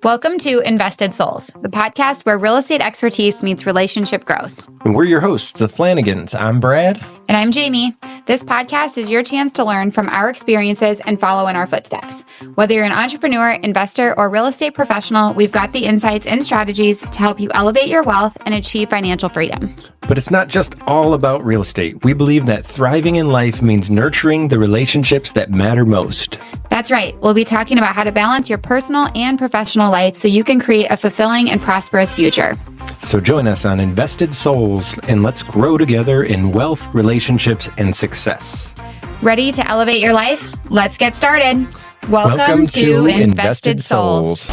Welcome to Invested Souls, the podcast where real estate expertise meets relationship growth. And we're your hosts, the Flanagans. I'm Brad. And I'm Jamie. This podcast is your chance to learn from our experiences and follow in our footsteps. Whether you're an entrepreneur, investor, or real estate professional, we've got the insights and strategies to help you elevate your wealth and achieve financial freedom. But it's not just all about real estate. We believe that thriving in life means nurturing the relationships that matter most. That's right. We'll be talking about how to balance your personal and professional life so you can create a fulfilling and prosperous future. So join us on Invested Souls and let's grow together in wealth, relationships, and success. Ready to elevate your life? Let's get started. Welcome to Invested Souls.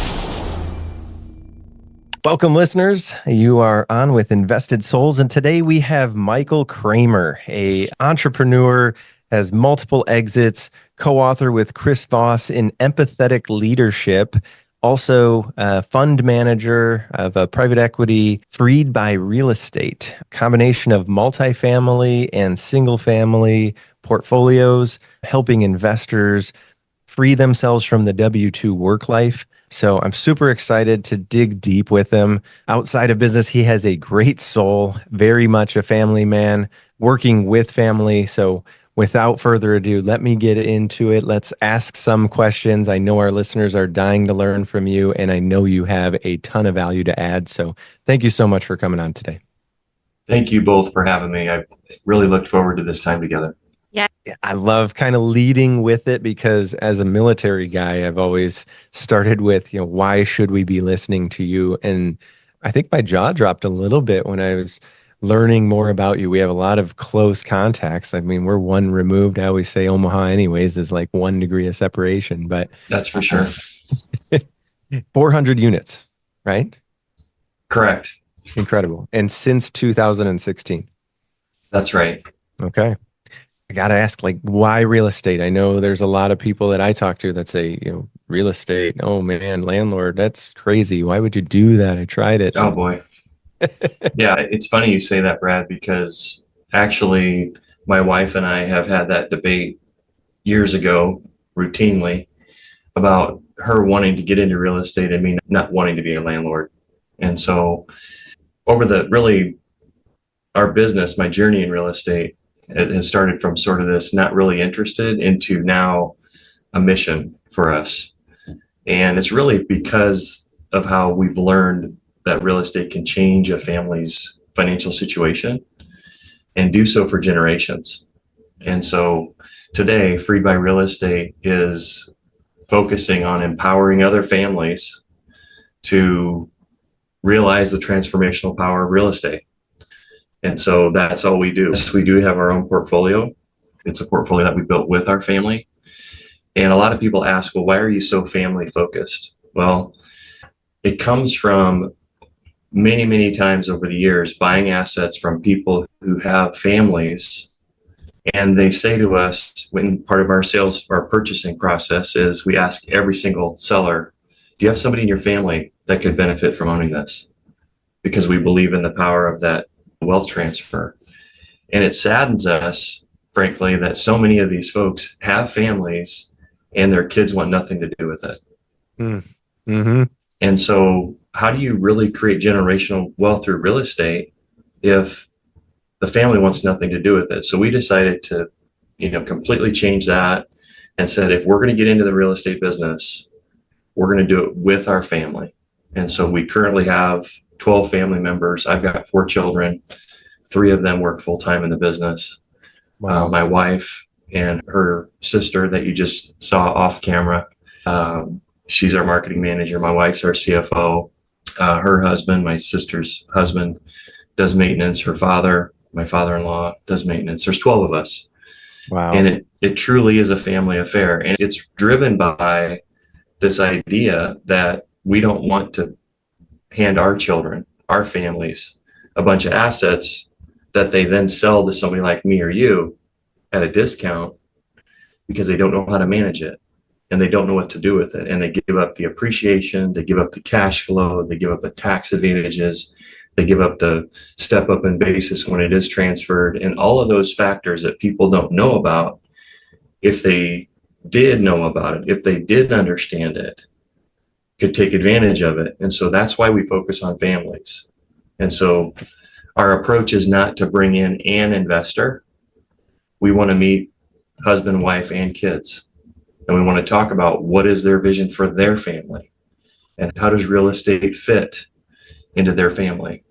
Welcome, listeners. You are on with Invested Souls, and today we have Michael Kramer, an entrepreneur, has multiple exits, co-author with Chris Voss in Empathetic Leadership, also a fund manager of a private equity, Freed by Real Estate, a combination of multifamily and single family portfolios, helping investors free themselves from the W-2 work life. So I'm super excited to dig deep with him. Outside of business, he has a great soul, very much a family man, working with family. So without further ado, let me get into it. Let's ask some questions. I know our listeners are dying to learn from you, and I know you have a ton of value to add. So thank you so much for coming on today. Thank you both for having me. I've really looked forward to this time together. Yeah. I love kind of leading with it because as a military guy, I've always started with, why should we be listening to you? And I think my jaw dropped a little bit when I was learning more about you. We have a lot of close contacts. I mean, we're one removed. I always say Omaha anyways is like 1 degree of separation, but That's for sure. 400 units, right? Correct. Incredible. And since 2016. That's right. Okay. I got to ask, why real estate? I know there's a lot of people that I talk to that say, real estate. Oh man, landlord, that's crazy. Why would you do that? I tried it. Oh boy. Yeah, it's funny you say that, Brad, because actually my wife and I have had that debate years ago routinely about her wanting to get into real estate and me not wanting to be a landlord. And so over our business, my journey in real estate, it has started from sort of this not really interested into now a mission for us. And it's really because of how we've learned that real estate can change a family's financial situation and do so for generations. And so today, Freed by Real Estate is focusing on empowering other families to realize the transformational power of real estate. And so that's all we do. We do have our own portfolio. It's a portfolio that we built with our family. And a lot of people ask, well, why are you so family focused? Well, it comes from many, many times over the years, buying assets from people who have families. And they say to us, when part of our purchasing process is we ask every single seller, do you have somebody in your family that could benefit from owning this? Because we believe in the power of that wealth transfer. And it saddens us, frankly, that so many of these folks have families and their kids want nothing to do with it. Mm-hmm. And so how do you really create generational wealth through real estate if the family wants nothing to do with it? So we decided to, completely change that and said, if we're going to get into the real estate business, we're going to do it with our family. And so we currently have 12 family members. I've got 4 children. 3 of them work full-time in the business. Wow. My wife and her sister that you just saw off camera, she's our marketing manager. My wife's our CFO. Her husband, my sister's husband, does maintenance. Her father, my father-in-law, does maintenance. There's 12 of us. Wow. And it truly is a family affair. And it's driven by this idea that we don't want to hand our children, our families, a bunch of assets that they then sell to somebody like me or you at a discount because they don't know how to manage it and they don't know what to do with it. And they give up the appreciation, they give up the cash flow, they give up the tax advantages, they give up the step up in basis when it is transferred, and all of those factors that people don't know about. If they did know about it, if they did understand it, could take advantage of it. And so that's why we focus on families. And so our approach is not to bring in an investor. We want to meet husband, wife, and kids. And we want to talk about what is their vision for their family and how does real estate fit into their family.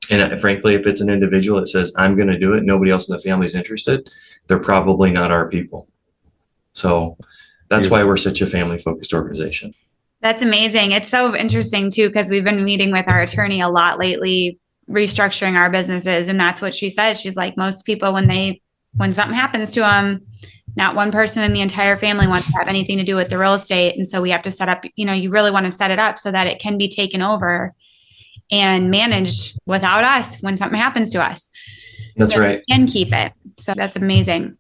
And frankly, if it's an individual that says, I'm going to do it, nobody else in the family is interested, they're probably not our people. So that's why we're such a family-focused organization. That's amazing. It's so interesting too, because we've been meeting with our attorney a lot lately, restructuring our businesses. And that's what she says. She's like, most people, when something happens to them, not one person in the entire family wants to have anything to do with the real estate. And so we have to set up, you really want to set it up so that it can be taken over and managed without us when something happens to us. That's so right. And keep it. So that's amazing.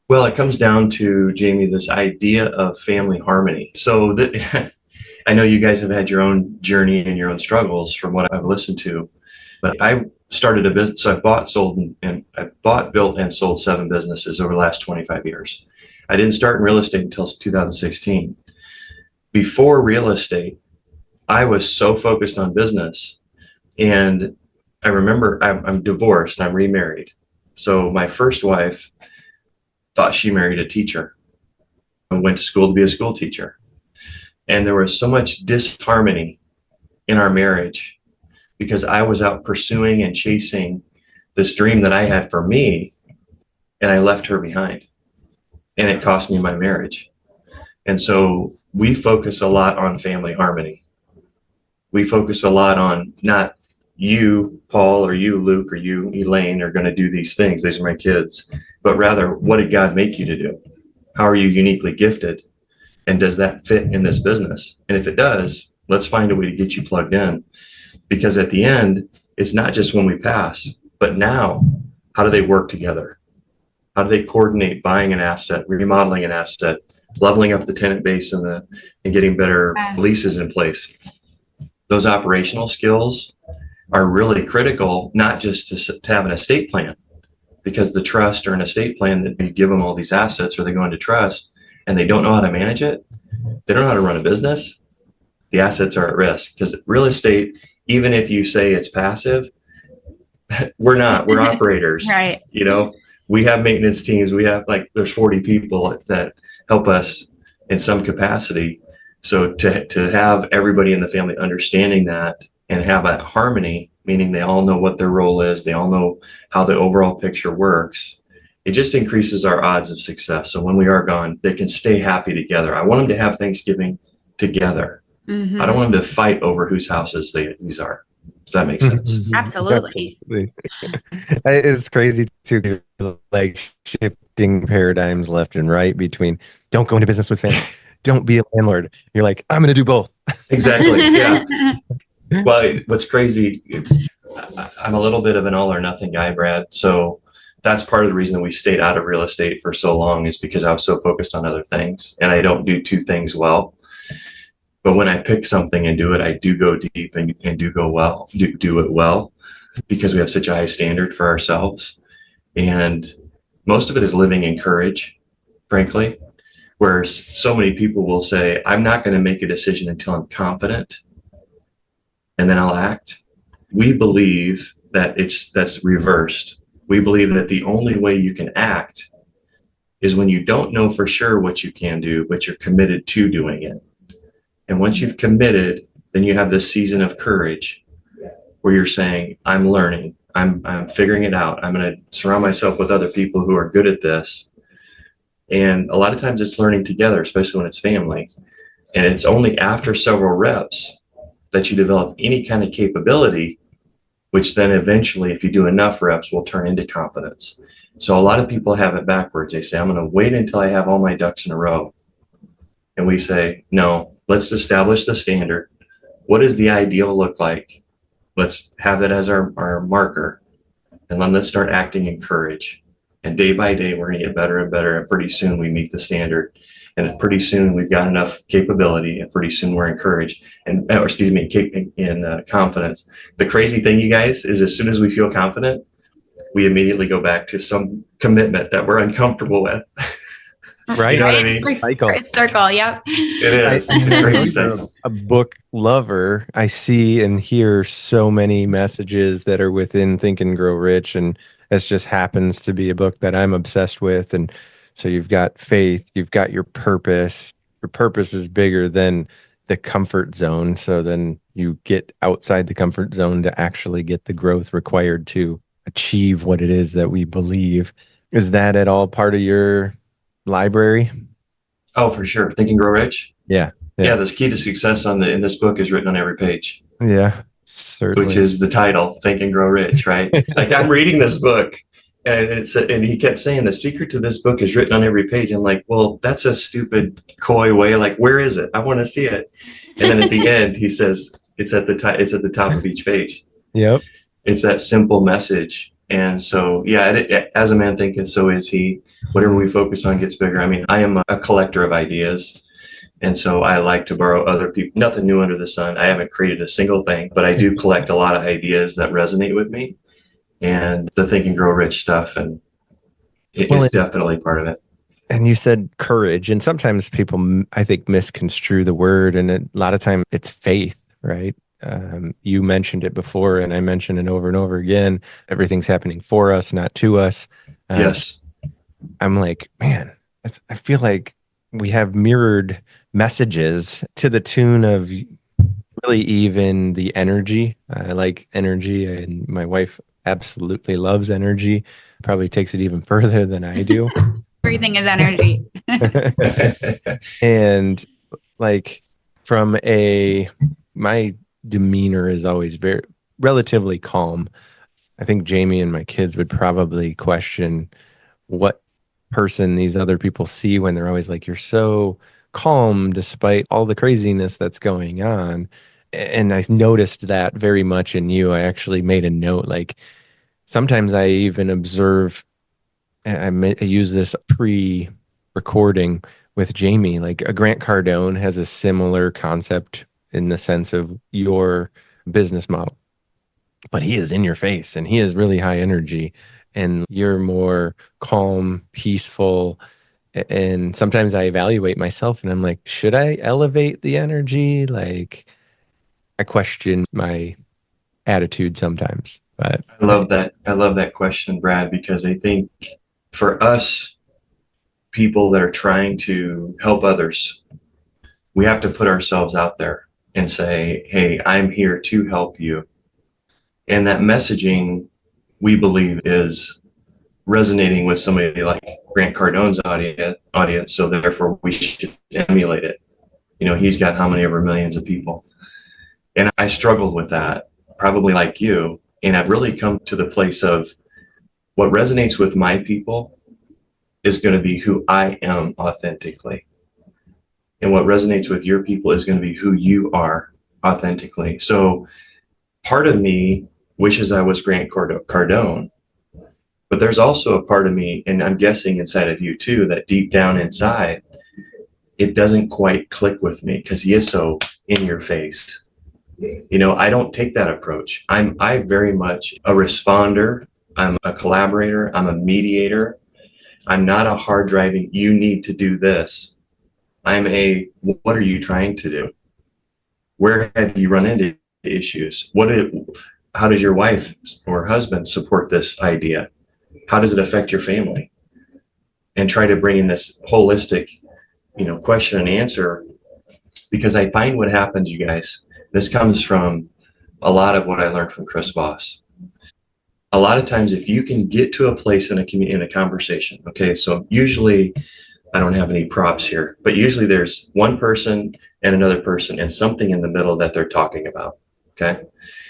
Well, it comes down to, Jamie, this idea of family harmony. So that I know you guys have had your own journey and your own struggles from what I've listened to, but I started a business. So I bought, built, and sold 7 businesses over the last 25 years. I didn't start in real estate until 2016. Before real estate, I was so focused on business. And I remember I'm divorced, I'm remarried. So my first wife thought she married a teacher and went to school to be a school teacher. And there was so much disharmony in our marriage because I was out pursuing and chasing this dream that I had for me, and I left her behind. And it cost me my marriage. And so we focus a lot on family harmony. We focus a lot on not you, Paul, or you, Luke, or you, Elaine, are going to do these things. These are my kids. But rather, what did God make you to do? How are you uniquely gifted? And does that fit in this business? And if it does, let's find a way to get you plugged in. Because at the end, it's not just when we pass, but now, how do they work together? How do they coordinate buying an asset, remodeling an asset, leveling up the tenant base and getting better leases in place? Those operational skills are really critical, not just to have an estate plan, because the trust or an estate plan that you give them all these assets or they go into trust and they don't know how to manage it. They don't know how to run a business. The assets are at risk because real estate, even if you say it's passive, we're not, we're operators, Right. We have maintenance teams. We have there's 40 people that help us in some capacity. So to have everybody in the family understanding that and have a harmony, meaning they all know what their role is, they all know how the overall picture works, it just increases our odds of success. So when we are gone, they can stay happy together. I want them to have Thanksgiving together. Mm-hmm. I don't want them to fight over whose houses these are. Does that make sense? Absolutely. It's crazy too, shifting paradigms left and right between don't go into business with family, don't be a landlord. You're like, I'm going to do both. Exactly. Yeah. Well, what's crazy, I'm a little bit of an all or nothing guy, Brad. So that's part of the reason that we stayed out of real estate for so long is because I was so focused on other things and I don't do 2 things well. But when I pick something and do it, I do go deep and do go well, do it well, because we have such a high standard for ourselves. And most of it is living in courage, frankly, where so many people will say, I'm not going to make a decision until I'm confident, and then I'll act. We believe that that's reversed. We believe that the only way you can act is when you don't know for sure what you can do, but you're committed to doing it. And once you've committed, then you have this season of courage where you're saying, I'm learning, I'm figuring it out. I'm going to surround myself with other people who are good at this. And a lot of times it's learning together, especially when it's family. And it's only after several reps that you develop any kind of capability, which then eventually, if you do enough reps, will turn into confidence. So a lot of people have it backwards. They say, I'm going to wait until I have all my ducks in a row. And we say, no, let's establish the standard. What does the ideal look like? Let's have that as our marker. And then let's start acting in courage. And day by day, we're going to get better and better. And pretty soon we meet the standard. And pretty soon we've got enough capability. And pretty soon we're encouraged in confidence. The crazy thing, you guys, is as soon as we feel confident, we immediately go back to some commitment that we're uncomfortable with. Right. You know what I Right? mean? Cycle. It's circle. Yep. It is. It's a I know crazy you're cycle. a book lover. I see and hear so many messages that are within Think and Grow Rich, and this just happens to be a book that I'm obsessed with. And so you've got faith, you've got your purpose. Your purpose is bigger than the comfort zone. So then you get outside the comfort zone to actually get the growth required to achieve what it is that we believe. Is that at all part of your library? Oh, for sure. Think and Grow Rich. Yeah. Yeah, the key to success in this book is written on every page, Yeah, which certainly. is the title, Think and Grow Rich, right? Like I'm reading this book and he kept saying the secret to this book is written on every page. I'm like, well, that's a stupid coy way. Like, where is it? I want to see it. And then at the end, he says it's at the top of each page. Yep. It's that simple message. And so, yeah, as a man thinketh, so is he. Whatever we focus on gets bigger. I mean, I am a collector of ideas. And so I like to borrow other people, nothing new under the sun. I haven't created a single thing, but I do collect a lot of ideas that resonate with me and the Think and Grow Rich stuff. And it is definitely part of it. And you said courage. And sometimes people, I think, misconstrue the word. And a lot of time it's faith, right? You mentioned it before, and I mentioned it over and over again. Everything's happening for us, not to us. Yes. I'm like, man, I feel like we have mirrored messages to the tune of really even the energy. I like energy, and my wife absolutely loves energy, probably takes it even further than I do. Everything is energy. And like my demeanor is always very relatively calm. I think Jamie and my kids would probably question what person these other people see when they're always like, you're so calm despite all the craziness that's going on. And I noticed that very much in you. I actually made a note, like sometimes I even observe, I use this pre-recording with Jamie, like a Grant Cardone has a similar concept in the sense of your business model, but he is in your face and he is really high energy, and you're more calm, peaceful. And sometimes I evaluate myself and I'm like, should I elevate the energy? Like I question my attitude sometimes, but I love that. I love that question, Brad, because I think for us, people that are trying to help others, we have to put ourselves out there and say, hey, I'm here to help you. And that messaging, we believe, is resonating with somebody like Grant Cardone's audience. So therefore, we should emulate it. You know, he's got how many over millions of people. And I struggled with that, probably like you. And I've really come to the place of what resonates with my people is going to be who I am authentically. And what resonates with your people is going to be who you are authentically. So part of me wishes I was Grant Cardone, but there's also a part of me, and I'm guessing inside of you too, that deep down inside, it doesn't quite click with me because he is so in your face. You know, I don't take that approach. I very much a responder. I'm a collaborator. I'm a mediator. I'm not a hard driving, you need to do this. I'm a, what are you trying to do? Where have you run into issues? How does your wife or husband support this idea? How does it affect your family? And try to bring in this holistic, question and answer, because I find what happens, you guys, this comes from a lot of what I learned from Chris Voss. A lot of times, if you can get to a place in a conversation, okay, so usually I don't have any props here, but usually there's one person and another person and something in the middle that they're talking about, okay?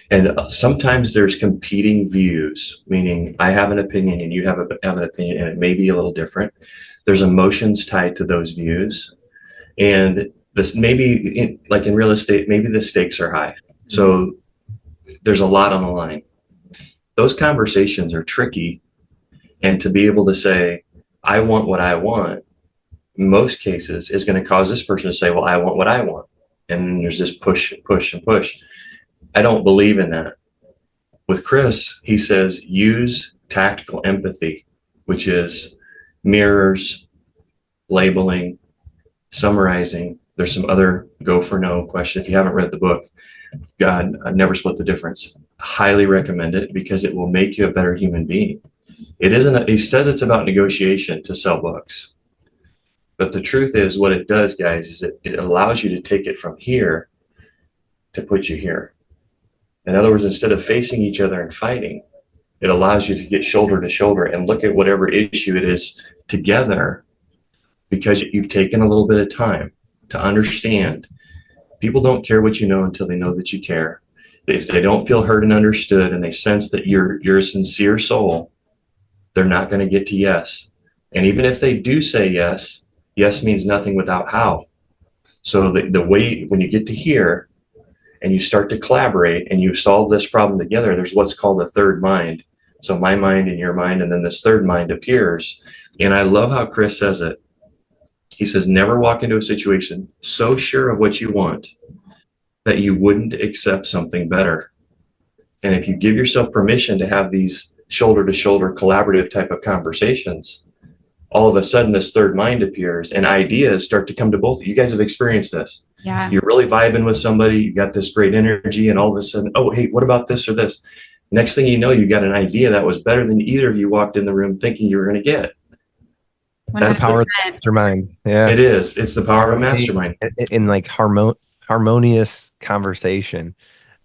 And sometimes there's competing views, meaning I have an opinion and you have an opinion, and it may be a little different. There's emotions tied to those views. And this maybe, like in real estate, maybe the stakes are high. So there's a lot on the line. Those conversations are tricky. And to be able to say, I want what I want, in most cases is going to cause this person to say, well, I want what I want. And then there's this push and push and push. I don't believe in that. With Chris, he says, use tactical empathy, which is mirrors, labeling, summarizing. There's some other go for no question. If you haven't read the book, God, I've never split the difference. Highly recommend it because it will make you a better human being. It isn't, he says it's about negotiation to sell books. But the truth is what it does, guys, is it allows you to take it from here to put you here. In other words, instead of facing each other and fighting, it allows you to get shoulder to shoulder and look at whatever issue it is together because you've taken a little bit of time to understand. People don't care what you know until they know that you care. If they don't feel heard and understood and they sense that you're a sincere soul, they're not going to get to yes. And even if they do say yes, yes means nothing without how. So the way, when you get to here and you start to collaborate and you solve this problem together, there's what's called a third mind. So my mind and your mind, and then this third mind appears. And I love how Chris says it. He says, never walk into a situation so sure of what you want that you wouldn't accept something better. And if you give yourself permission to have these shoulder to shoulder collaborative type of conversations, all of a sudden this third mind appears and ideas start to come to both. You guys have experienced this. Yeah. You're really vibing with somebody, you got this great energy, and all of a sudden, oh, hey, what about this or this? Next thing you know, you got an idea that was better than either of you walked in the room thinking you were going to get. That's the power of the mastermind. Yeah, it is. It's the power of a mastermind. In like harmonious conversation.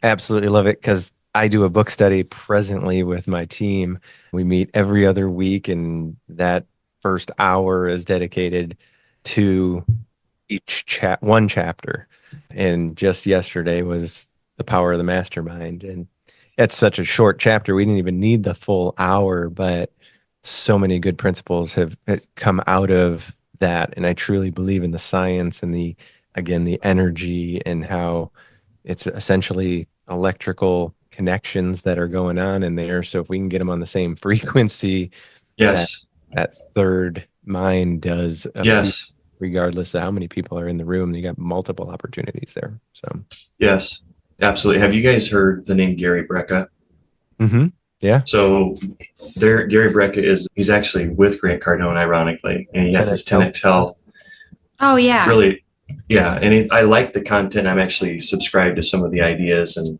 Absolutely love it, because I do a book study presently with my team. We meet every other week, and that first hour is dedicated to one chapter. And just yesterday was the power of the mastermind. And it's such a short chapter. We didn't even need the full hour, but so many good principles have come out of that. And I truly believe in the science and the energy and how it's essentially electrical connections that are going on in there. So if we can get them on the same frequency, yes, that third mind does. Yes. Regardless of how many people are in the room, you got multiple opportunities there. So yes, absolutely. Have you guys heard the name Gary Brecka? Mm-hmm. Yeah. So Gary Brecka he's actually with Grant Cardone, ironically, and he has his 10X Health. Oh yeah. Really, yeah. And I like the content. I'm actually subscribed to some of the ideas and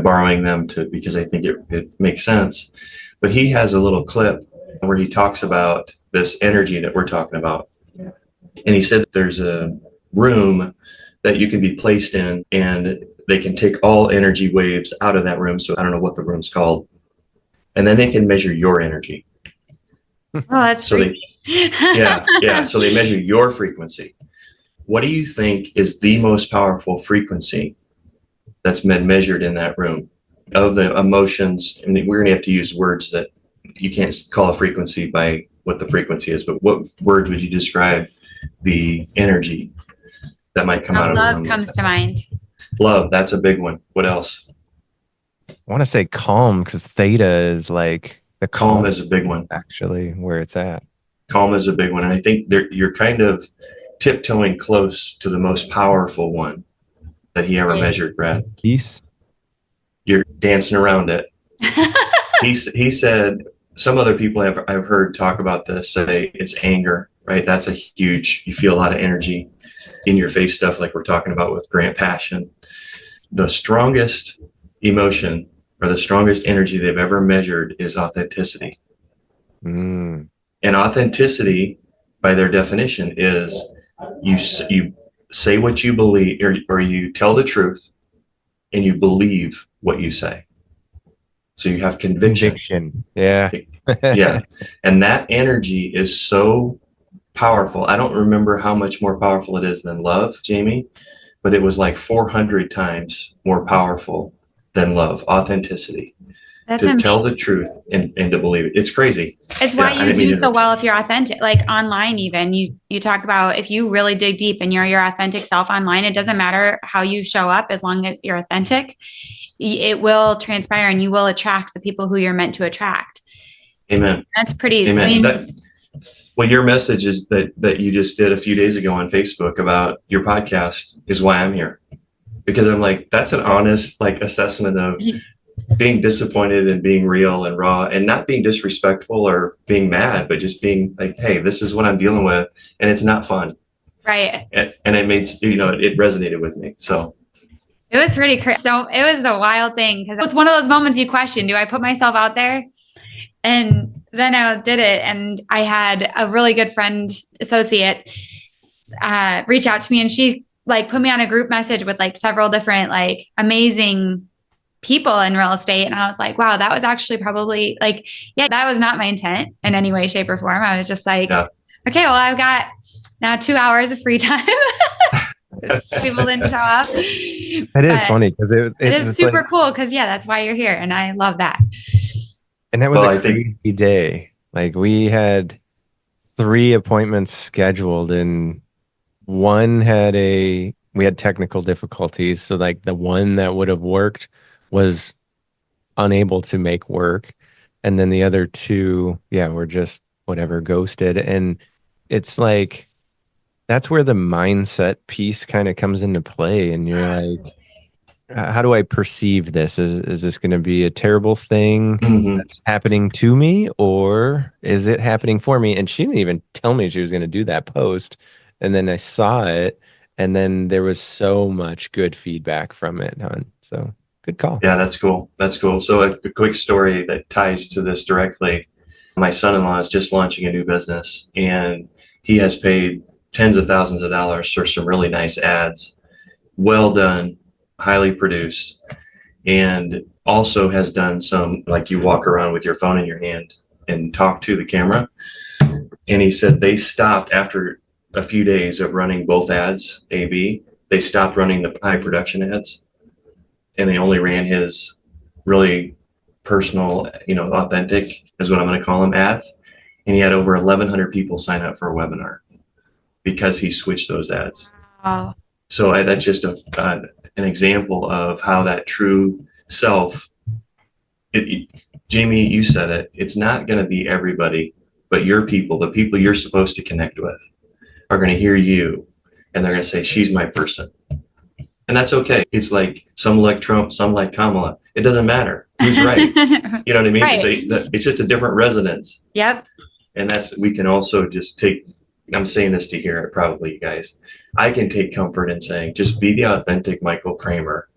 borrowing them because I think it makes sense. But he has a little clip where he talks about this energy that we're talking about. And he said that there's a room that you can be placed in and they can take all energy waves out of that room. So I don't know what the room's called. And then they can measure your energy. Oh, that's freaky. Yeah. So they measure your frequency. What do you think is the most powerful frequency that's been measured in that room? Of the emotions, and we're going to have to use words that you can't call a frequency by what the frequency is, but what words would you describe the energy that might come out of love the room? Comes to mind. Love, that's a big one. What else? I want to say calm, because theta is like the calm is a big one. Actually, where it's at. Calm is a big one. And I think you're kind of tiptoeing close to the most powerful one that he ever measured, Brad. Peace. You're dancing around it. He said, some other people I've heard talk about this say it's anger, right? That's you feel a lot of energy in your face stuff like we're talking about with Grant Passion. The strongest emotion or the strongest energy they've ever measured is authenticity. And authenticity, by their definition, is you say what you believe, or you tell the truth and you believe what you say. So you have conviction. Yeah. Yeah. And that energy is so powerful. I don't remember how much more powerful it is than love, Jamie, but it was like 400 times more powerful than love, authenticity. That's to tell the truth and to believe it. It's crazy. It's why you do so well if you're authentic. Like online even, you talk about if you really dig deep and you're your authentic self online, it doesn't matter how you show up as long as you're authentic. It will transpire and you will attract the people who you're meant to attract. Amen. That's pretty. Amen. I mean, well, your message is that you just did a few days ago on Facebook about your podcast is why I'm here. Because I'm like, that's an honest like assessment of being disappointed and being real and raw and not being disrespectful or being mad, but just being like, hey, this is what I'm dealing with, and it's not fun. Right. And it made, it resonated with me. So it was pretty crazy. So it was a wild thing because it's one of those moments you question, do I put myself out there? And then I did it. And I had a really good friend associate reach out to me, and she like put me on a group message with like several different like amazing people in real estate. And I was like, wow, that was actually probably like, yeah, that was not my intent in any way, shape, or form. I was just like, okay, well, I've got now 2 hours of free time. People didn't show up. It is funny because it is super cool because that's why you're here. And I love that. And that was a crazy day. Like we had 3 appointments scheduled and we had technical difficulties. So like the one that would have worked was unable to make work. And then the other 2, were just whatever, ghosted. And it's like, that's where the mindset piece kind of comes into play. And you're like, how do I perceive this? Is this going to be a terrible thing that's happening to me, or is it happening for me? And she didn't even tell me she was going to do that post. And then I saw it, and then there was so much good feedback from it, hon. So good call. Yeah, that's cool. That's cool. So a quick story that ties to this directly. My son-in-law is just launching a new business, and he has paid tens of thousands of dollars for some really nice ads. Well done, highly produced, and also has done some, like you walk around with your phone in your hand and talk to the camera. And he said they stopped after a few days of running both ads, A/B. They stopped running the high production ads, and they only ran his really personal, authentic is what I'm going to call them, ads. And he had over 1,100 people sign up for a webinar because he switched those ads. Wow. So that's just an example of how that true self, Jamie, you said it, it's not going to be everybody, but your people, the people you're supposed to connect with, are going to hear you, and they're going to say, she's my person. And that's okay. It's like some like Trump, some like Kamala. It doesn't matter who's right. You know what I mean? Right. It's just a different resonance. Yep. And we can also just I'm saying this to hear it, probably, you guys. I can take comfort in saying, just be the authentic Michael Kramer,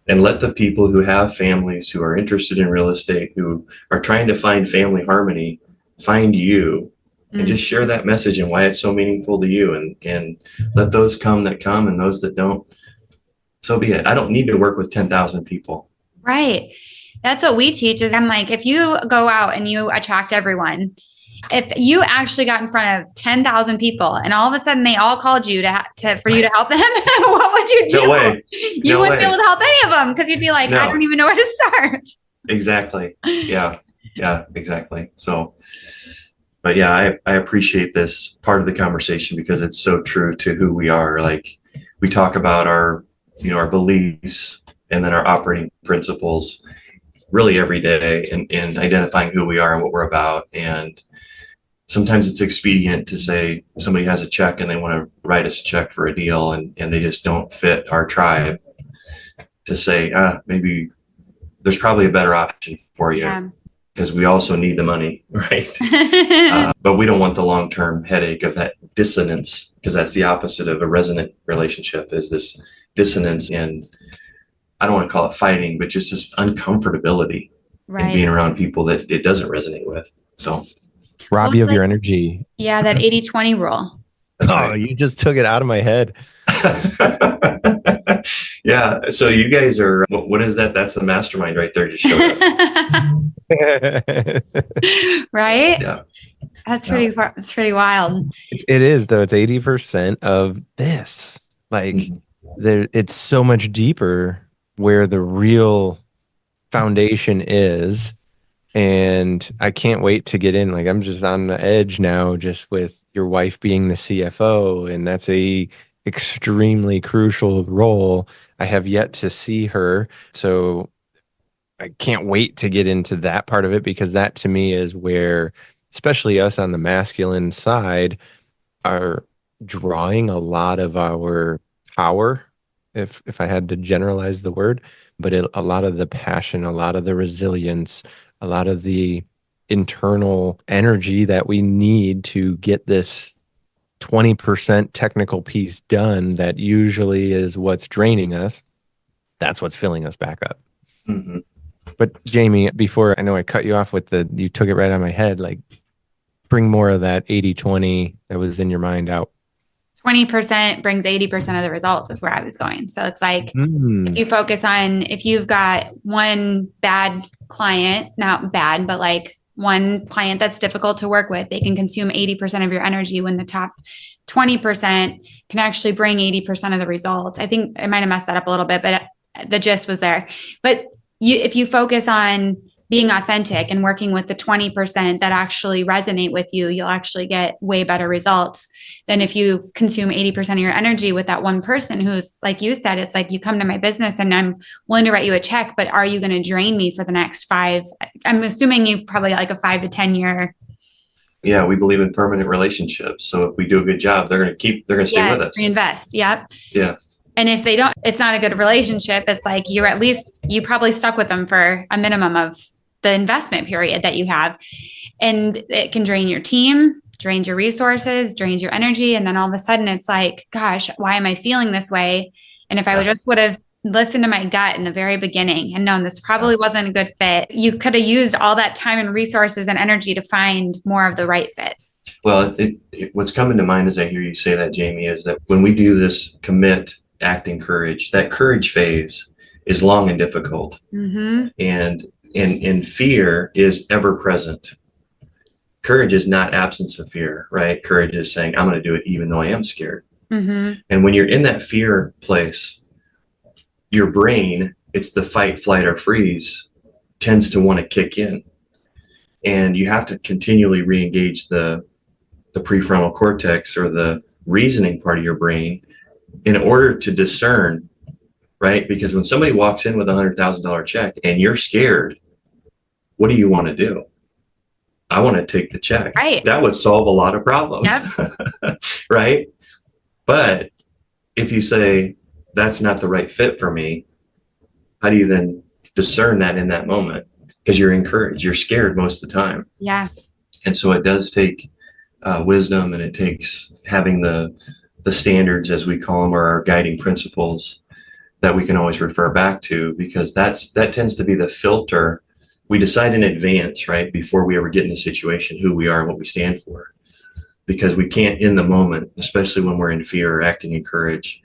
and let the people who have families, who are interested in real estate, who are trying to find family harmony, find you, and just share that message and why it's so meaningful to you, and let those come that come, and those that don't, so be it. I don't need to work with 10,000 people. Right. That's what we teach. Is I'm like, if you go out and you attract everyone, if you actually got in front of 10,000 people and all of a sudden they all called you for you to help them, what would you do? No way. You wouldn't be able to help any of them because you'd be like, I don't even know where to start. Exactly. Yeah. Yeah, exactly. So, but yeah, I appreciate this part of the conversation because it's so true to who we are. Like, we talk about our beliefs and then our operating principles really every day, and identifying who we are and what we're about. And sometimes it's expedient to say somebody has a check and they want to write us a check for a deal, and they just don't fit our tribe, to say, maybe there's probably a better option for you, because we also need the money, right? But we don't want the long-term headache of that dissonance, because that's the opposite of a resonant relationship, is this dissonance, and I don't want to call it fighting, but just this uncomfortability in being around people that it doesn't resonate with. So rob you of your energy. Yeah, that 80-20 rule. That's right. You just took it out of my head. Yeah. So you guys are, what is that? That's the mastermind right there. Just showed up. Right? Yeah. That's it's pretty wild. It is, though. It's 80% of this. Like, it's so much deeper where the real foundation is. And I can't wait to get in. Like, I'm just on the edge now, just with your wife being the CFO, and that's a extremely crucial role. I have yet to see her, so I can't wait to get into that part of it, because that to me is where, especially us on the masculine side, are drawing a lot of our power, if I had to generalize the word. but a lot of the passion, a lot of the resilience, a lot of the internal energy that we need to get this 20% technical piece done that usually is what's draining us. That's what's filling us back up. Mm-hmm. But Jamie, before, I know I cut you off with you took it right on my head, like bring more of that 80-20 that was in your mind out. 20% brings 80% of the results is where I was going. So it's like, if you focus on, if you've got one bad client, not bad, but like one client that's difficult to work with, they can consume 80% of your energy when the top 20% can actually bring 80% of the results. I think I might've messed that up a little bit, but the gist was there. But if you focus on being authentic and working with the 20% that actually resonate with you, you'll actually get way better results than if you consume 80% of your energy with that one person who's, like you said, it's like, you come to my business and I'm willing to write you a check, but are you going to drain me for the next 5? I'm assuming you've probably like a 5 to 10 year. Yeah, we believe in permanent relationships. So if we do a good job, they're going to stay with us. Reinvest. Yep. Yeah. And if they don't, it's not a good relationship. It's like you probably stuck with them for a minimum of the investment period that you have. And it can drain your team, drains your resources, drains your energy. And then all of a sudden it's like, gosh, why am I feeling this way? And if I would have listened to my gut in the very beginning and known this probably wasn't a good fit, you could have used all that time and resources and energy to find more of the right fit. Well, what's coming to mind as I hear you say that, Jamie, is that when we do this commit, act, and courage, that courage phase is long and difficult. Mm-hmm. And fear is ever present. Courage is not absence of fear, right? Courage is saying, I'm going to do it even though I am scared. Mm-hmm. And when you're in that fear place, your brain, it's the fight, flight, or freeze, tends to want to kick in. And you have to continually re-engage the prefrontal cortex, or the reasoning part of your brain, in order to discern, right? Because when somebody walks in with a $100,000 check and you're scared, what do you want to do? I want to take the check. Right. That would solve a lot of problems. Yep. Right? But if you say, that's not the right fit for me, how do you then discern that in that moment? Because you're encouraged. You're scared most of the time. Yeah. And so it does take wisdom, and it takes having the standards, as we call them, or our guiding principles that we can always refer back to, because that tends to be the filter. We decide in advance, right, before we ever get in a situation, who we are and what we stand for, because we can't in the moment, especially when we're in fear or acting in courage,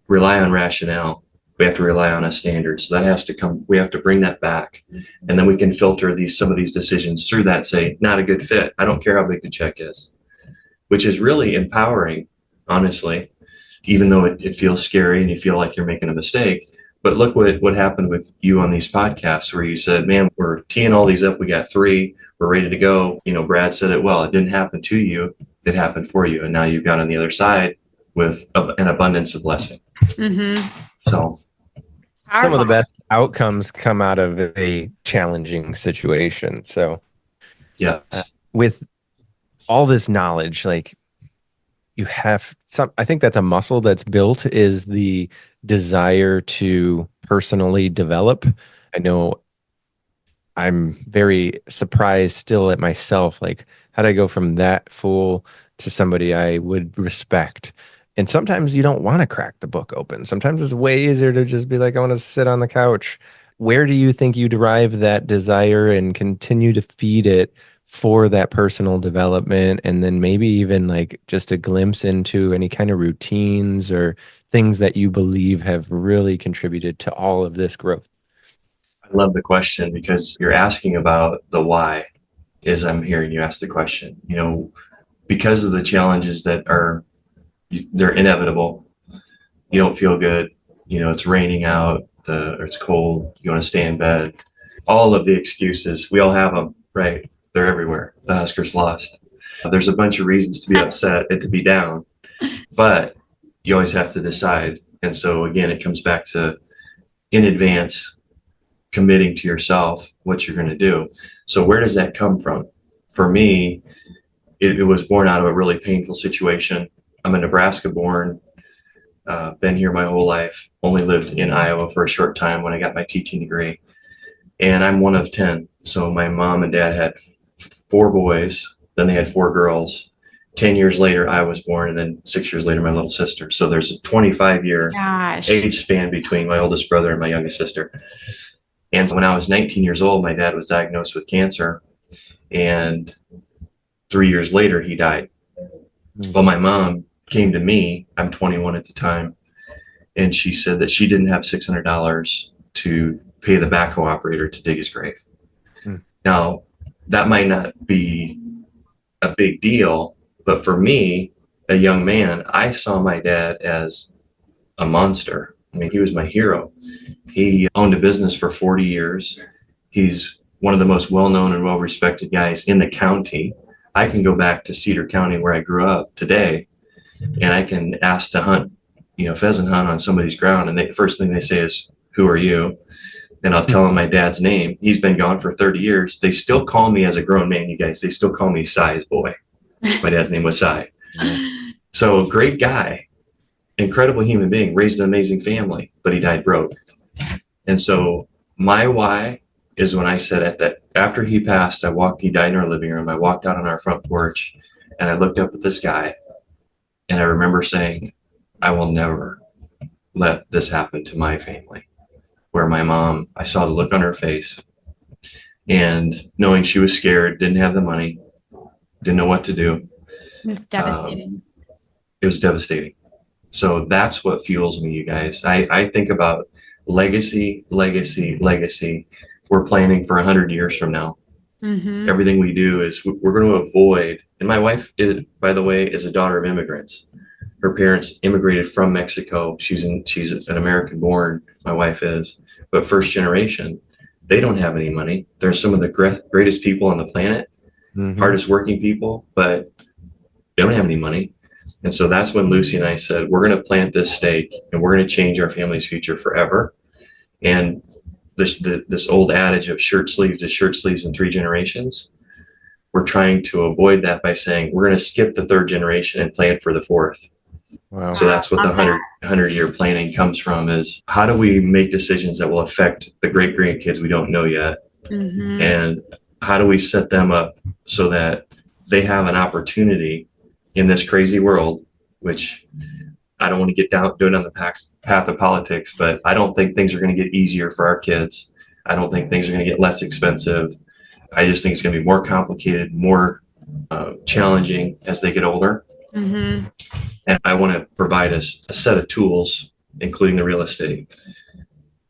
rely on rationale. We have to rely on a standard. So that has to come, we have to bring that back. And then we can filter some of these decisions through that, say, not a good fit. I don't care how big the check is, which is really empowering, honestly, even though it feels scary and you feel like you're making a mistake. But look what happened with you on these podcasts, where you said, man, we're teeing all these up. We got 3, we're ready to go. Brad said it well. It didn't happen to you. It happened for you. And now you've got on the other side with an abundance of blessing. Mm-hmm. So some of the best outcomes come out of a challenging situation. So yeah, with all this knowledge, like, you have I think that's a muscle that's built, is the desire to personally develop. I know I'm very surprised still at myself. Like, how did I go from that fool to somebody I would respect? And sometimes you don't want to crack the book open. Sometimes it's way easier to just be like, I want to sit on the couch. Where do you think you derive that desire and continue to feed it for that personal development? And then maybe even like just a glimpse into any kind of routines or things that you believe have really contributed to all of this growth? I love the question, because you're asking about the why, as I'm hearing you ask the question. Because of the challenges that they're inevitable. You don't feel good. It's raining out, or it's cold. You want to stay in bed. All of the excuses, we all have them, right? They're everywhere. The Huskers lost. There's a bunch of reasons to be upset and to be down, but you always have to decide. And so again, it comes back to, in advance, committing to yourself what you're going to do. So where does that come from? For me, it was born out of a really painful situation. I'm a Nebraska born been here my whole life, only lived in Iowa for a short time when I got my teaching degree. And I'm one of 10. So my mom and dad had 4 boys, then they had 4 girls. 10 years later, I was born, and then 6 years later, my little sister. So there's a 25-year age span between my oldest brother and my youngest sister. And when I was 19 years old, my dad was diagnosed with cancer, and 3 years later, he died. Well, my mom came to me, I'm 21 at the time, and she said that she didn't have $600 to pay the backhoe operator to dig his grave. Now, that might not be a big deal, but for me, a young man, I saw my dad as a monster. I mean, he was my hero. He owned a business for 40 years. He's one of the most well-known and well-respected guys in the county. I can go back to Cedar County where I grew up today, and I can ask to hunt, pheasant hunt on somebody's ground. And the first thing they say is, "Who are you?" And I'll tell them my dad's name. He's been gone for 30 years. They still call me, as a grown man, you guys, they still call me Si's boy. My dad's name was Si. So great guy, incredible human being, raised an amazing family, but he died broke. And so my why is when I said after he passed, he died in our living room. I walked out on our front porch and I looked up at this guy, and I remember saying, I will never let this happen to my family. Where my mom, I saw the look on her face, and knowing she was scared, didn't have the money, didn't know what to do. It's devastating. It was devastating. So that's what fuels me, you guys. I think about legacy. We're planning for 100 years from now. Mm-hmm. Everything we do is we're going to avoid. And my wife, by the way, is a daughter of immigrants. Her parents immigrated from Mexico. She's an American born. My wife is, but first generation. They don't have any money. They're some of the greatest people on the planet, hardest working people, but they don't have any money. And so that's when Lucy and I said, we're going to plant this stake, and we're going to change our family's future forever. And this old adage of shirt sleeves to shirt sleeves in 3 generations, we're trying to avoid that by saying we're going to skip the 3rd generation and plan for the 4th. Wow. So that's what the 100-year planning comes from, is how do we make decisions that will affect the great grandkids we don't know yet? Mm-hmm. And how do we set them up so that they have an opportunity in this crazy world, which I don't want to get down the path of politics, but I don't think things are going to get easier for our kids. I don't think things are going to get less expensive. I just think it's going to be more complicated, more challenging as they get older. Mm-hmm. And I want to provide a set of tools, including the real estate,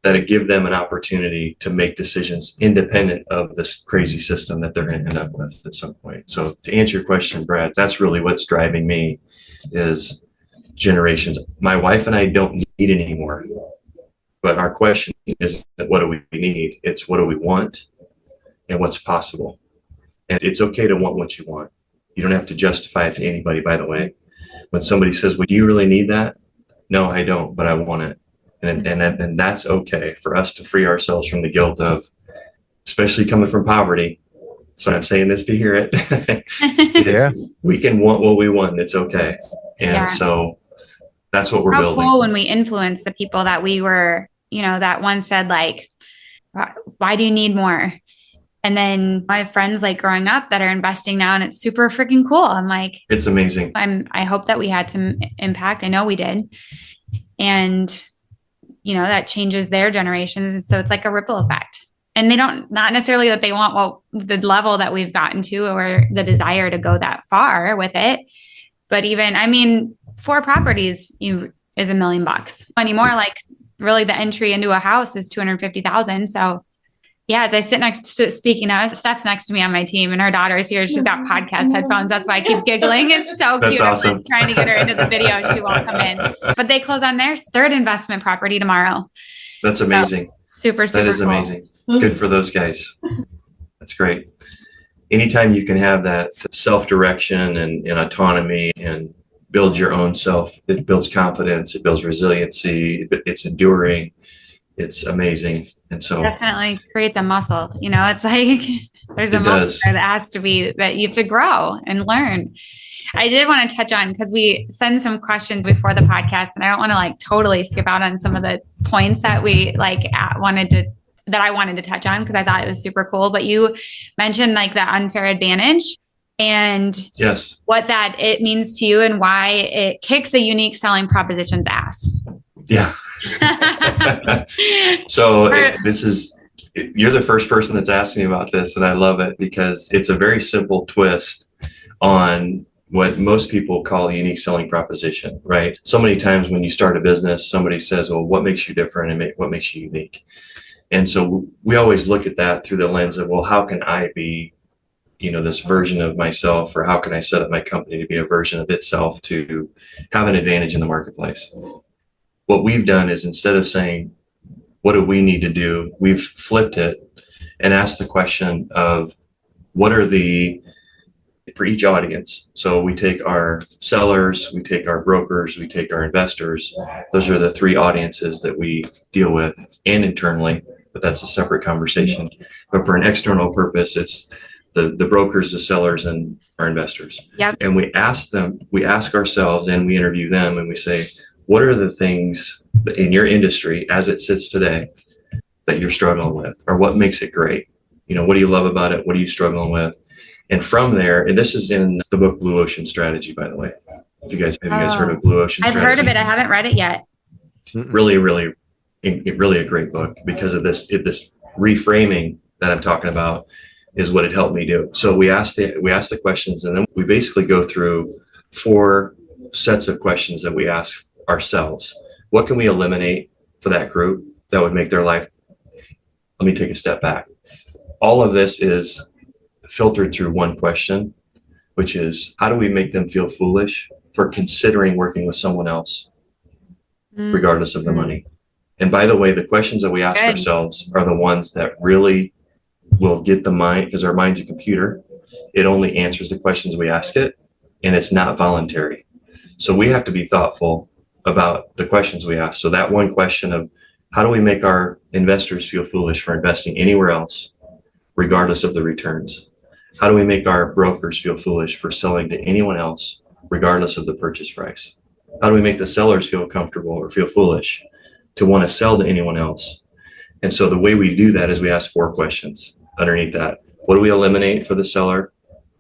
that give them an opportunity to make decisions independent of this crazy system that they're going to end up with at some point. So to answer your question, Brad, that's really what's driving me, is generations. My wife and I don't need anymore. But our question isn't what do we need? It's what do we want and what's possible. And it's okay to want what you want. You don't have to justify it to anybody, by the way. When somebody says, well, do you really need that? No, I don't, but I want it. And that's okay for us to free ourselves from the guilt of, especially coming from poverty. So I'm saying this to hear it. Yeah. We can want what we want. It's okay. And so that's what we're building. Cool when we influence the people that we were, that once said, like, why do you need more? And then I have friends like growing up that are investing now, and it's super freaking cool. I'm like, it's amazing. I hope that we had some impact. I know we did. And, that changes their generations. And so it's like a ripple effect. And they not necessarily that they want the level that we've gotten to or the desire to go that far with it. But even, 4 properties is $1 million anymore. Like really the entry into a house is $250,000. So yeah, as I sit speaking of, Steph's next to me on my team, and her daughter is here. She's got podcast headphones. That's why I keep giggling. It's so cute. Awesome. I'm trying to get her into the video. She won't come in. But they close on their 3rd investment property tomorrow. That's amazing. So, super That is cool. amazing. Good for those guys. That's great. Anytime you can have that self-direction and autonomy and build your own self, it builds confidence, it builds resiliency, it's enduring, it's amazing. And so definitely creates a muscle. It's like there's a muscle there that has to be, that you have to grow and learn. I did want to touch on, because we send some questions before the podcast, and I don't want to like totally skip out on some of the points that we that I wanted to touch on, because I thought it was super cool. But you mentioned like the unfair advantage and yes, what that it means to you and why it kicks a unique selling proposition's ass. Yeah. You're the first person that's asked me about this, and I love it because it's a very simple twist on what most people call a unique selling proposition, right? So many times when you start a business, somebody says, well, what makes you different and what makes you unique? And so we always look at that through the lens of, well, how can I be, this version of myself, or how can I set up my company to be a version of itself to have an advantage in the marketplace? What we've done is, instead of saying, what do we need to do? We've flipped it and asked the question of what are for each audience. So we take our sellers, we take our brokers, we take our investors. Those are the three audiences that we deal with, and internally, but that's a separate conversation. But for an external purpose, it's the brokers, the sellers, and our investors. Yep. And we ask ourselves, and we interview them, and we say, what are the things in your industry as it sits today that you're struggling with, or what makes it great? What do you love about it? What are you struggling with? And from there, and this is in the book Blue Ocean Strategy, by the way. Have you guys heard of Blue Ocean Strategy? I've heard of it. I haven't read it yet. Really, really a great book, because of this reframing that I'm talking about is what it helped me do. So we ask the questions, and then we basically go through 4 sets of questions that we ask ourselves. What can we eliminate for that group that would make their life? Let me take a step back. All of this is filtered through one question, which is, how do we make them feel foolish for considering working with someone else, regardless of the money? And by the way, the questions that we ask ourselves are the ones that really will get the mind, because our mind's a computer. It only answers the questions we ask it, and it's not voluntary. So we have to be thoughtful about the questions we ask. So that one question of, how do we make our investors feel foolish for investing anywhere else, regardless of the returns? How do we make our brokers feel foolish for selling to anyone else, regardless of the purchase price? How do we make the sellers feel comfortable or feel foolish to want to sell to anyone else? And so the way we do that is we ask 4 questions underneath that. What do we eliminate for the seller,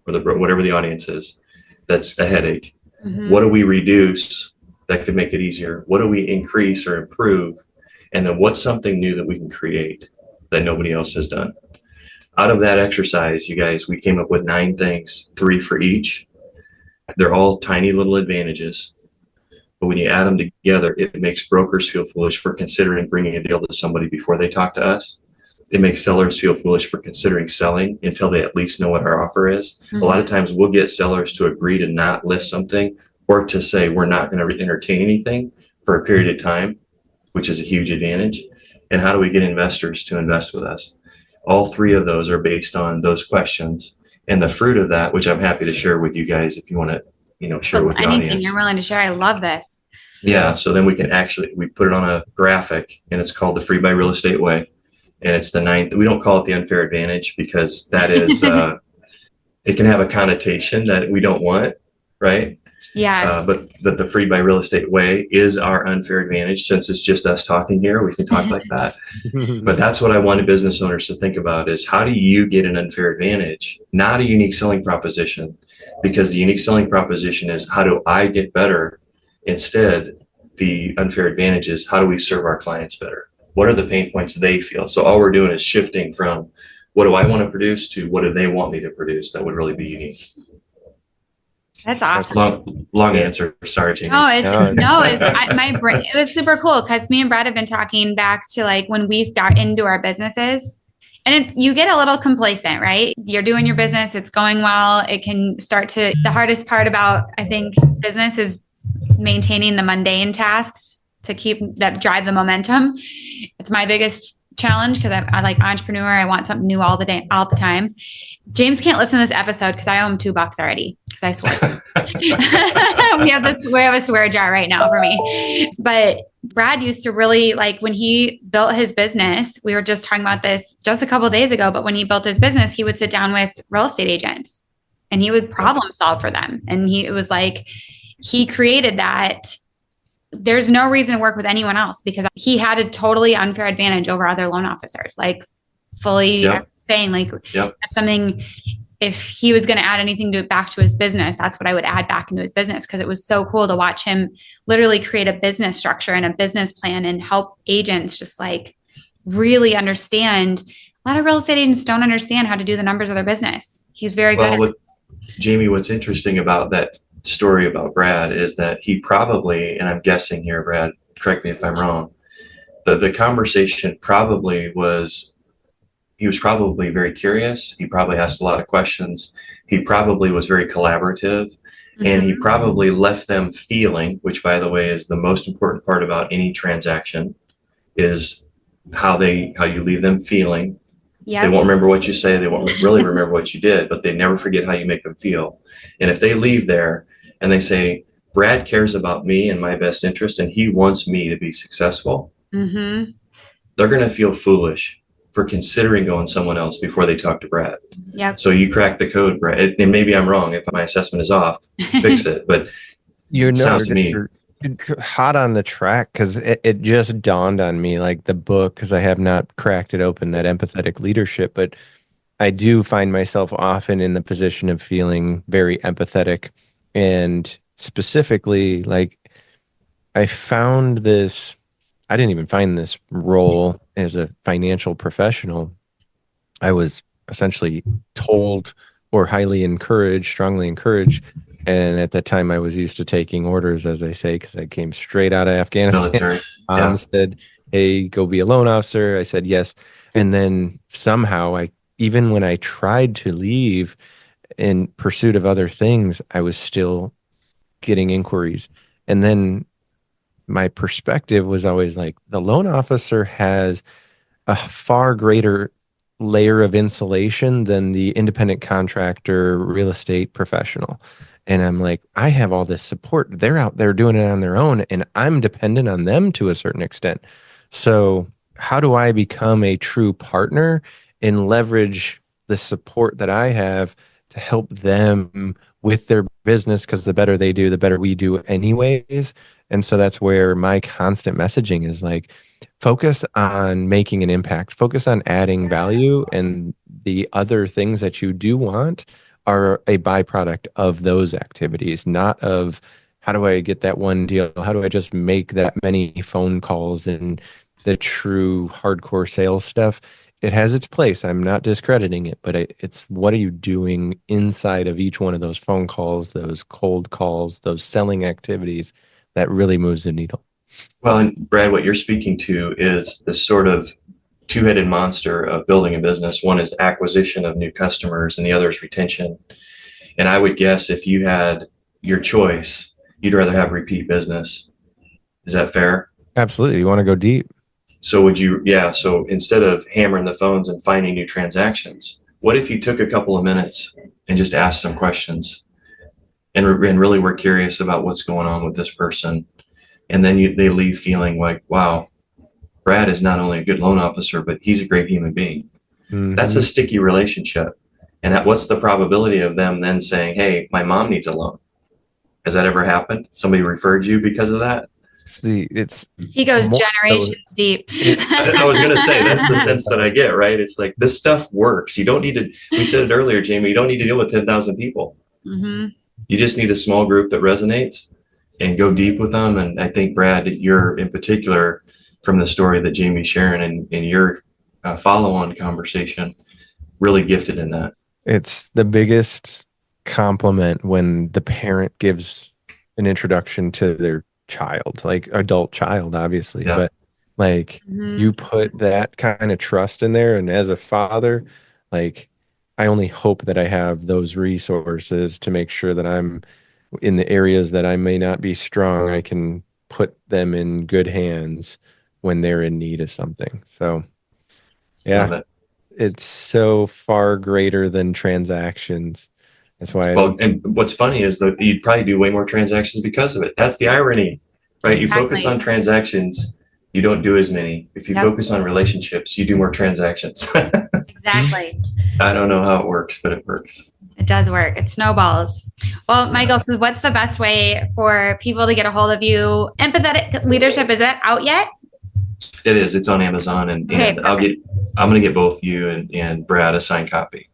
or whatever the audience is, that's a headache? Mm-hmm. What do we reduce that could make it easier? What do we increase or improve? And then what's something new that we can create that nobody else has done? Out of that exercise, you guys, we came up with 9 things, 3 for each. They're all tiny little advantages. But when you add them together, it makes brokers feel foolish for considering bringing a deal to somebody before they talk to us. It makes sellers feel foolish for considering selling until they at least know what our offer is. Mm-hmm. A lot of times we'll get sellers to agree to not list something, or to say we're not going to entertain anything for a period of time, which is a huge advantage. And how do we get investors to invest with us? All 3 of those are based on those questions. And the fruit of that, which I'm happy to share with you guys if you want to, share with the audience. Anything you're willing to share. I love this. Yeah. So then we put it on a graphic, and it's called the Free by Real Estate Way. And it's the 9th. We don't call it the unfair advantage, because that is, it can have a connotation that we don't want, right? Yeah. But the Free by Real Estate Way is our unfair advantage. Since it's just us talking here, we can talk like that. But that's what I wanted business owners to think about, is how do you get an unfair advantage, not a unique selling proposition? Because the unique selling proposition is, how do I get better? Instead, the unfair advantage is, how do we serve our clients better? What are the pain points they feel? So all we're doing is shifting from what do I want to produce to what do they want me to produce that would really be unique. That's awesome. Long answer. Sorry, Jamie. My brain. It was super cool, because me and Brad have been talking back to like when we start into our businesses, and you get a little complacent, right? You're doing your business, it's going well. It can start to, the hardest part about, I think, business is maintaining the mundane tasks to drive the momentum. It's my biggest challenge, because I like entrepreneur. I want something new all the time. James can't listen to this episode because I owe him $2 already, because I swear. we have a swear jar right now for me. But Brad used to really, like, when he built his business, we were just talking about this just a couple of days ago, but when he built his business, he would sit down with real estate agents and he would problem solve for them. And it was like, he created that. There's no reason to work with anyone else because he had a totally unfair advantage over other loan officers, like fully saying like that's something, if he was going to add anything back to his business, that's what I would add back into his business. Cause it was so cool to watch him literally create a business structure and a business plan and help agents just like really understand. A lot of real estate agents don't understand how to do the numbers of their business. He's very good. Jamie, what's interesting about that story about Brad is that he probably, and I'm guessing here, Brad, correct me if I'm wrong, the conversation probably was, he was probably very curious. He probably asked a lot of questions. He probably was very collaborative, and he probably left them feeling, which by the way is the most important part about any transaction, is how you leave them feeling. They won't remember what you say. They won't really remember what you did, but they never forget how you make them feel. And if they leave there and they say, Brad cares about me and my best interest, and he wants me to be successful, they're going to feel foolish for considering going someone else before they talk to Brad. So you crack the code, Brad. And maybe I'm wrong. If my assessment is off, fix it. But it sounds to me hot on the track, because it just dawned on me, like the book, because I have not cracked it open, that Empathetic Leadership, but I do find myself often in the position of feeling very empathetic. And specifically, like I found this, I didn't even find this role as a financial professional. I was essentially told or highly encouraged, strongly encouraged. And at that time I was used to taking orders, as I say, because I came straight out of Afghanistan. Said, hey, go be a loan officer. I said, yes. And then somehow even when I tried to leave in pursuit of other things, I was still getting inquiries. And then my perspective was always like, the loan officer has a far greater layer of insulation than the independent contractor real estate professional. And I'm like, I have all this support. They're out there doing it on their own, and I'm dependent on them to a certain extent. So how do I become a true partner and leverage the support that I have to help them with their business? Because the better they do, the better we do anyways. And so that's where my constant messaging is like, focus on making an impact, focus on adding value, and the other things that you do want are a byproduct of those activities, not of how do I get that one deal? How do I just make that many phone calls and the true hardcore sales stuff? It has its place. I'm not discrediting it, but it's what are you doing inside of each one of those phone calls, those cold calls, those selling activities that really moves the needle. Well, and Brad, what you're speaking to is this sort of two-headed monster of building a business. One is acquisition of new customers and the other is retention. And I would guess if you had your choice, you'd rather have repeat business. Is that fair? Absolutely. You want to go deep. So would you, so instead of hammering the phones and finding new transactions, what if you took a couple of minutes and just asked some questions and really were curious about what's going on with this person? And then they leave feeling like, wow, Brad is not only a good loan officer, but he's a great human being. That's a sticky relationship. And what's the probability of them then saying, hey, my mom needs a loan? Has that ever happened? Somebody referred you because of that? He goes generations deep. I was going to say, that's the sense that I get, right? It's like, this stuff works. You don't need to, we said it earlier, Jamie, you don't need to deal with 10,000 people. You just need a small group that resonates and go deep with them. And I think, Brad, you're in particular, from the story that Jamie's sharing and your follow-on conversation, really gifted in that. It's the biggest compliment when the parent gives an introduction to their child, like adult child, obviously, but like you put that kind of trust in there. And as a father, like I only hope that I have those resources to make sure that I'm in the areas that I may not be strong, I can put them in good hands when they're in need of something. So it's so far greater than transactions. That's why. And what's funny is that you'd probably do way more transactions because of it. That's the irony, right? You focus on transactions, you don't do as many. If you focus on relationships, you do more transactions. Exactly. I don't know how it works, but it works. It does work. It snowballs. Well, Michael, so what's the best way for people to get a hold of you? Empathetic Leadership, is it out yet? It is. It's on Amazon, and Okay, I'm going to get both you and Brad a signed copy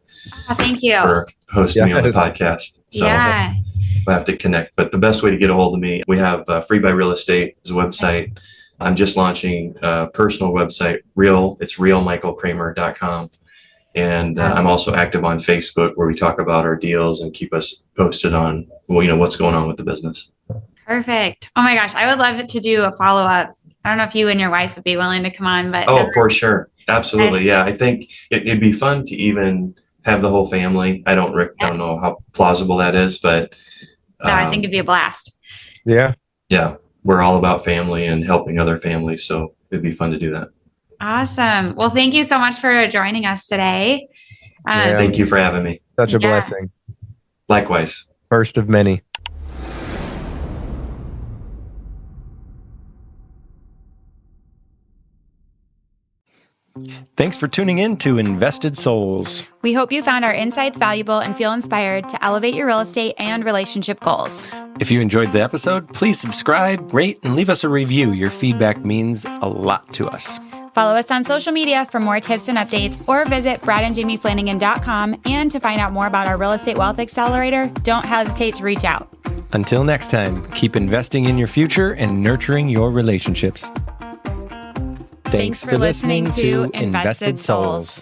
Oh, thank you. for hosting me on the podcast. So Yeah. we'll have to connect. But the best way to get a hold of me, we have Free by Real Estate is a website. I'm just launching a personal website, it's realmichaelkramer.com. And I'm also active on Facebook, where we talk about our deals and keep us posted on, what's going on with the business. Perfect. Oh my gosh, I would love to do a follow-up. I don't know if you and your wife would be willing to come on, but For sure. Absolutely. Yeah. I think it'd be fun to even have the whole family. I don't know how plausible that is, but no, I think it'd be a blast. Yeah. Yeah. We're all about family and helping other families. So it'd be fun to do that. Awesome. Well, thank you so much for joining us today. Thank you for having me. Such a blessing. Likewise. First of many. Thanks for tuning in to Invested Souls. We hope you found our insights valuable and feel inspired to elevate your real estate and relationship goals. If you enjoyed the episode, please subscribe, rate, and leave us a review. Your feedback means a lot to us. Follow us on social media for more tips and updates, or visit bradandjamieflanagan.com. And to find out more about our Real Estate Wealth Accelerator, don't hesitate to reach out. Until next time, keep investing in your future and nurturing your relationships. Thanks for listening to Invested Souls.